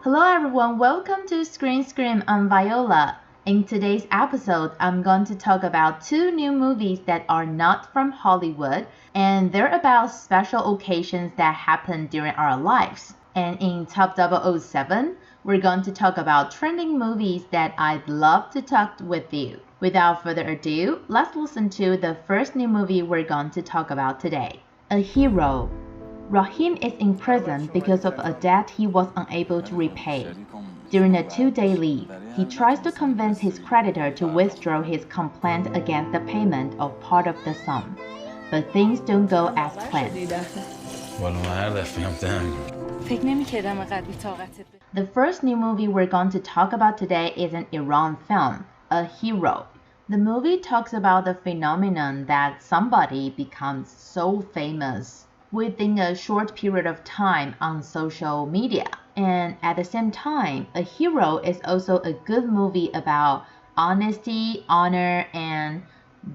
Hello everyone, welcome to Screen Scream. I'm Viola. In today's episode, I'm going to talk about two new movies that are not from Hollywood, and they're about special occasions that happen during our lives. And in Top 007, we're going to talk about trending movies that I'd love to talk with you. Without further ado, let's listen to the first new movie we're going to talk about today. A Hero. Rahim is in prison because of a debt he was unable to repay. During a 2-day leave, he tries to convince his creditor to withdraw his complaint against the payment of part of the sum. But things don't go as planned. The first new movie we're going to talk about today is an Iran film, A Hero. The movie talks about the phenomenon that somebody becomes so famous within a short period of time on social media. And at the same time, A Hero is also a good movie about honesty, honor, and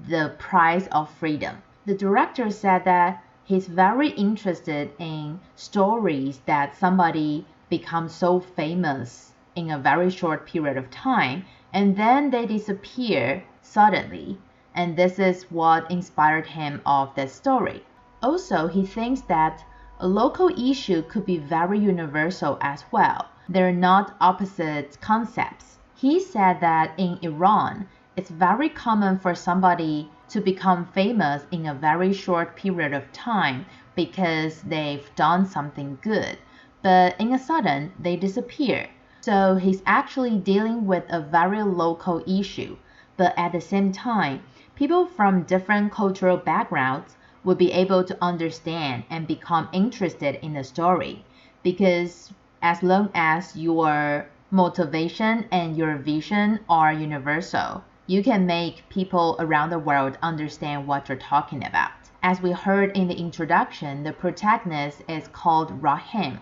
the price of freedom. The director said that he's very interested in stories that somebody becomes so famous in a very short period of time and then they disappear suddenly. And this is what inspired him of that story. Also, he thinks that a local issue could be very universal as well. They're not opposite concepts. He said that in Iran, it's very common for somebody to become famous in a very short period of time because they've done something good. But in a sudden, they disappear. So he's actually dealing with a very local issue. But at the same time, people from different cultural backgrounds will be able to understand and become interested in the story, because as long as your motivation and your vision are universal, you can make people around the world understand what you're talking about. As we heard in the introduction, the protagonist is called Rahim.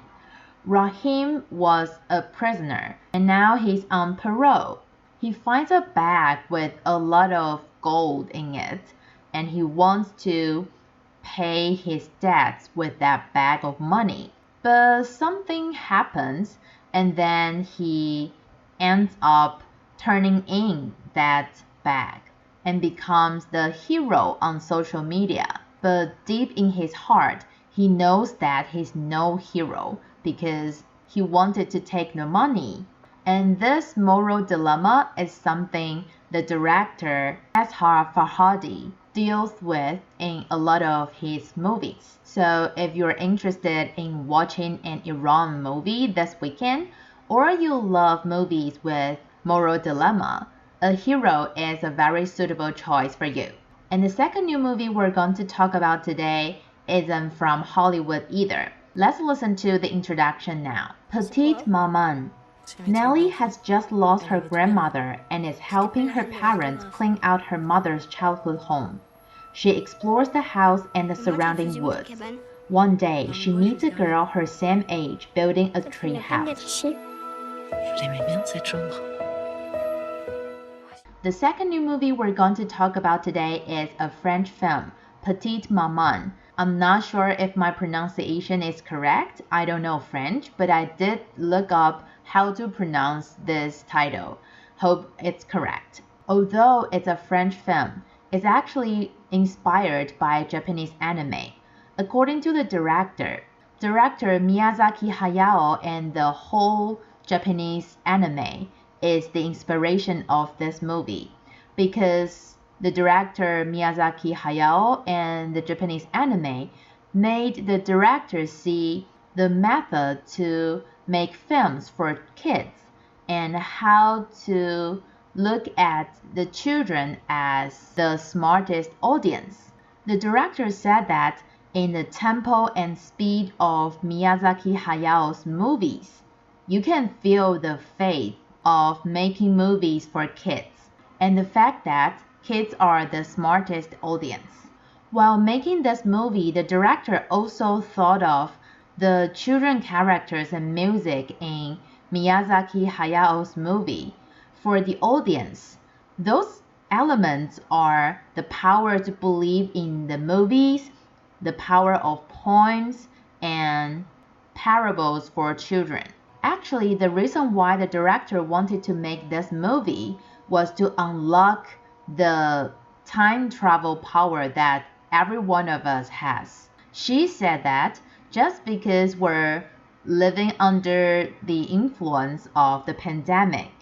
Rahim was a prisoner and now he's on parole. He finds a bag with a lot of gold in it and he wants to pay his debts with that bag of money. But something happens and then he ends up turning in that bag and becomes the hero on social media. But deep in his heart, he knows that he's no hero because he wanted to take the money. And this moral dilemma is something the director Ashar Farhadi deals with in a lot of his movies. So if you're interested in watching an Iran movie this weekend, or you love movies with moral dilemma, A Hero is a very suitable choice for you. And the second new movie we're going to talk about today isn't from Hollywood either. Let's listen to the introduction now. Petite Maman. Nellie has just lost her grandmother and is helping her parents clean out her mother's childhood home. She explores the house and the surrounding woods. One day, she meets a girl her same age building a tree house. The second new movie we're going to talk about today is a French film, Petite Maman. I'm not sure if my pronunciation is correct. I don't know French, but I did look up how to pronounce this title. Hope it's correct. Although it's a French film, it's actually inspired by Japanese anime. According to the director Miyazaki Hayao, and the whole Japanese anime is the inspiration of this movie, because the director Miyazaki Hayao and the Japanese anime made the director see the method to make films for kids and how to look at the children as the smartest audience. The director said that in the tempo and speed of Miyazaki Hayao's movies, you can feel the faith of making movies for kids and the fact that kids are the smartest audience. While making this movie, the director also thought of the children characters and music in Miyazaki Hayao's movie. For the audience, those elements are the power to believe in the movies, the power of poems, and parables for children. Actually, the reason why the director wanted to make this movie was to unlock the time travel power that every one of us has. She said that just because we're living under the influence of the pandemic,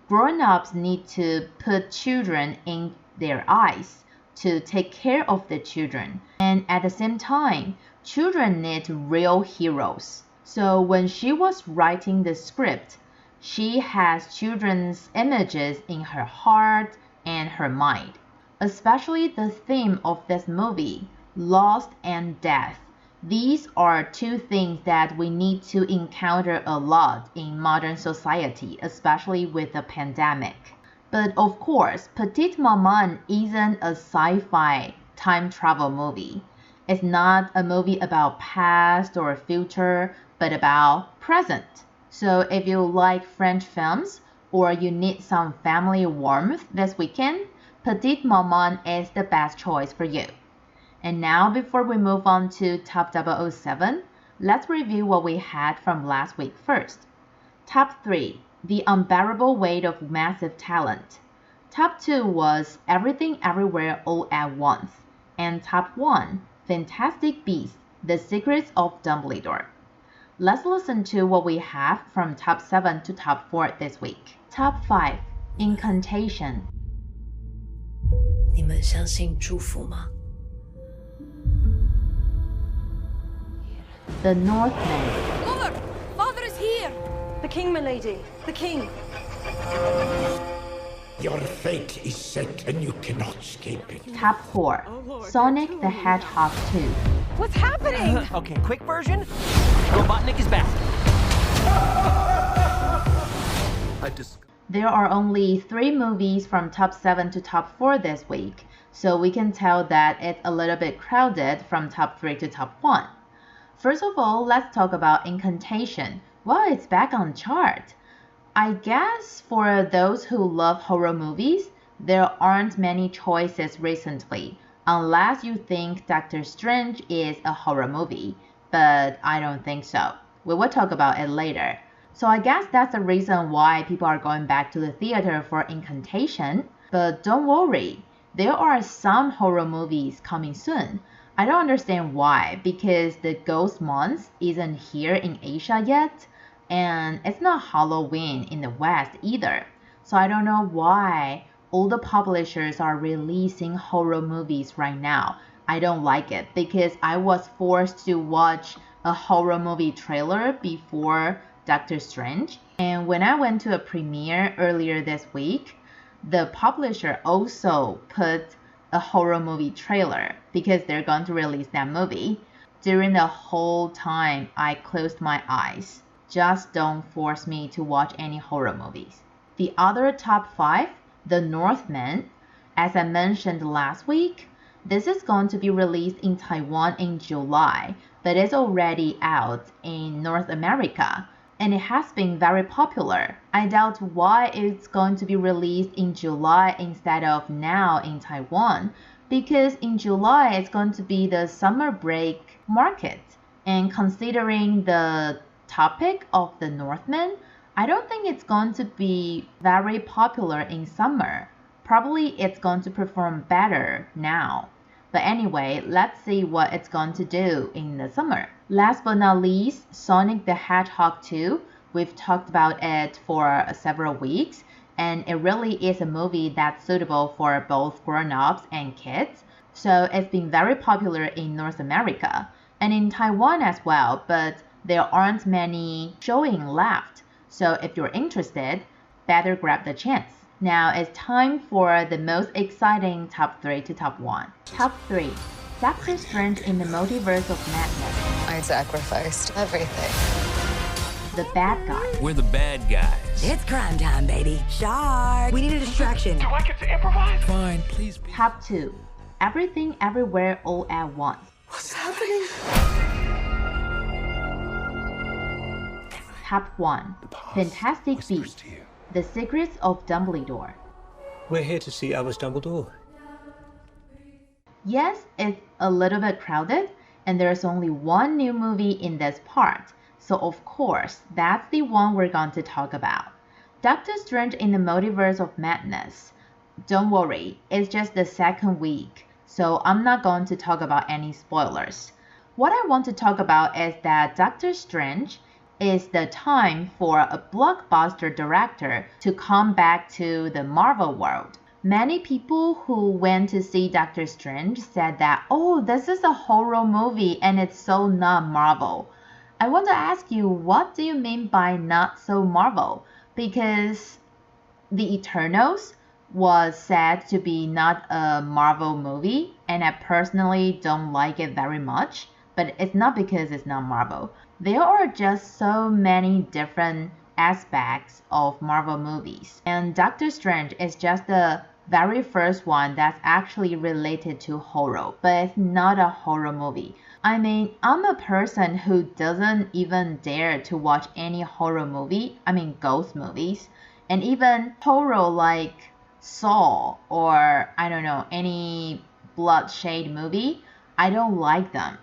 grown-ups need to put children in their eyes to take care of the children. And at the same time, children need real heroes. So when she was writing the script, she has children's images in her heart and her mind. Especially the theme of this movie, loss and death. These are two things that we need to encounter a lot in modern society, especially with the pandemic. But of course, Petite Maman isn't a sci-fi time travel movie. It's not a movie about past or future, but about present. So if you like French films or you need some family warmth this weekend, Petite Maman is the best choice for you. And now before we move on to Top 007, let's review what we had from last week first. Top 3, The Unbearable Weight of Massive Talent. Top 2 was Everything Everywhere All at Once. And Top 1, Fantastic Beasts, The Secrets of Dumbledore. Let's listen to what we have from Top 7 to Top 4 this week. Top 5, Incantation. 你们相信祝福吗？ The Northman. Mother! Father is here! The king, milady. The king. Your fate is set and you cannot escape it. Top 4, Sonic the Hedgehog 2. What's happening? Okay, quick version. Robotnik is back. There are only 3 movies from Top 7 to Top 4 this week, so we can tell that it's a little bit crowded from Top 3 to Top 1. First of all, let's talk about Incantation. Well, it's back on chart. I guess for those who love horror movies, there aren't many choices recently, unless you think Doctor Strange is a horror movie, but I don't think so. We will talk about it later. So I guess that's the reason why people are going back to the theater for Incantation. But don't worry, there are some horror movies coming soon. I don't understand why, because the Ghost Month isn't here in Asia yet, and it's not Halloween in the West either. So I don't know why all the publishers are releasing horror movies right now. I don't like it because I was forced to watch a horror movie trailer before Doctor Strange. And when I went to a premiere earlier this week, the publisher also put a horror movie trailer because they're going to release that movie. During the whole time, I closed my eyes. Just don't force me to watch any horror movies. The other top 5, The Northman. As I mentioned last week, this is going to be released in Taiwan in July, but it's already out in North America, and it has been very popular. I doubt why it's going to be released in July instead of now in Taiwan, because in July it's going to be the summer break market. And considering the topic of The Northman, I don't think it's going to be very popular in summer. Probably it's going to perform better now. But anyway, let's see what it's going to do in the summer. Last but not least, Sonic the Hedgehog 2. We've talked about it for several weeks, and it really is a movie that's suitable for both grown-ups and kids. So it's been very popular in North America and in Taiwan as well, but there aren't many showing left. So if you're interested, better grab the chance. Now it's time for the most exciting top 3 to top 1. Top 3, Doctor Strange in the Multiverse of Madness. I sacrificed everything. The bad guy. We're the bad guys. It's crime time, baby. Shark! We need a distraction. Do I get to improvise? Fine, please. Top 2, Everything Everywhere All at Once. What's happening? Top 1, Fantastic Beasts, The Secrets of Dumbledore. We're here to see Albus Dumbledore. Yes, it's a little bit crowded, and there's only one new movie in this part, So of course, that's the one we're going to talk about. Doctor Strange in the Multiverse of Madness. Don't worry, it's just the second week, so I'm not going to talk about any spoilers. What I want to talk about is that Doctor Strange is the time for a blockbuster director to come back to the Marvel world. Many people who went to see Doctor Strange said that, oh, this is a horror movie and it's so not Marvel. I want to ask you, what do you mean by not so Marvel? Because The Eternals was said to be not a Marvel movie, and I personally don't like it very much, but it's not because it's not Marvel. There are just so many different aspects of Marvel movies, and Doctor Strange is just the very first one that's actually related to horror, but it's not a horror movie. I mean, I'm a person who doesn't even dare to watch any horror movie, ghost movies, and even horror like Saw or I don't know, any bloodshed movie. I don't like them.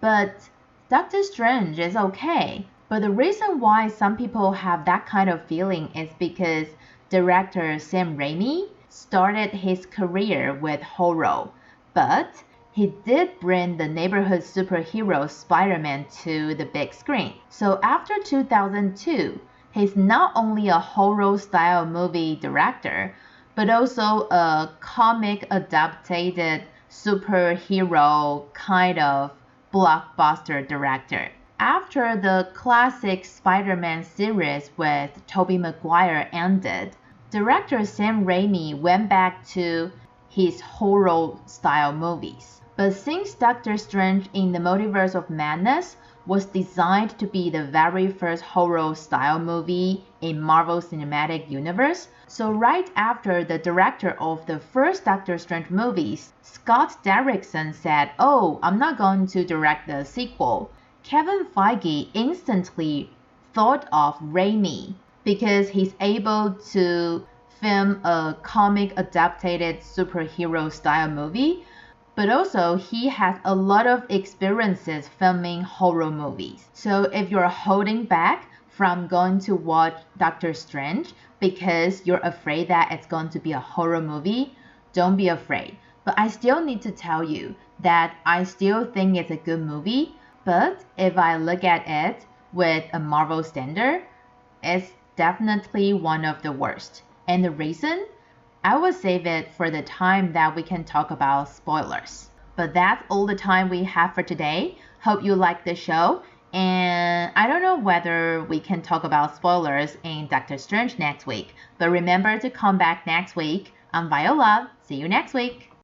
But Doctor Strange is okay. But the reason why some people have that kind of feeling is because director Sam Raimi started his career with horror, but he did bring the neighborhood superhero Spider-Man to the big screen. So after 2002, he's not only a horror style movie director, but also a comic adapted superhero kind of blockbuster director. After the classic Spider-Man series with Tobey Maguire ended, director Sam Raimi went back to his horror style movies. But since Doctor Strange in the Multiverse of Madness was designed to be the very first horror style movie in Marvel Cinematic Universe, so right after the director of the first Doctor Strange movies, Scott Derrickson said, oh, I'm not going to direct the sequel, Kevin Feige instantly thought of Raimi because he's able to film a comic adapted superhero style movie, but also he has a lot of experiences filming horror movies. So if you're holding back from going to watch Doctor Strange because you're afraid that it's going to be a horror movie, don't be afraid. But I still need to tell you that I still think it's a good movie, but if I look at it with a Marvel standard, it's definitely one of the worst. And the reason? I will save it for the time that we can talk about spoilers. But that's all the time we have for today. Hope you like the show. And I don't know whether we can talk about spoilers in Doctor Strange next week. But remember to come back next week. I'm Viola. See you next week.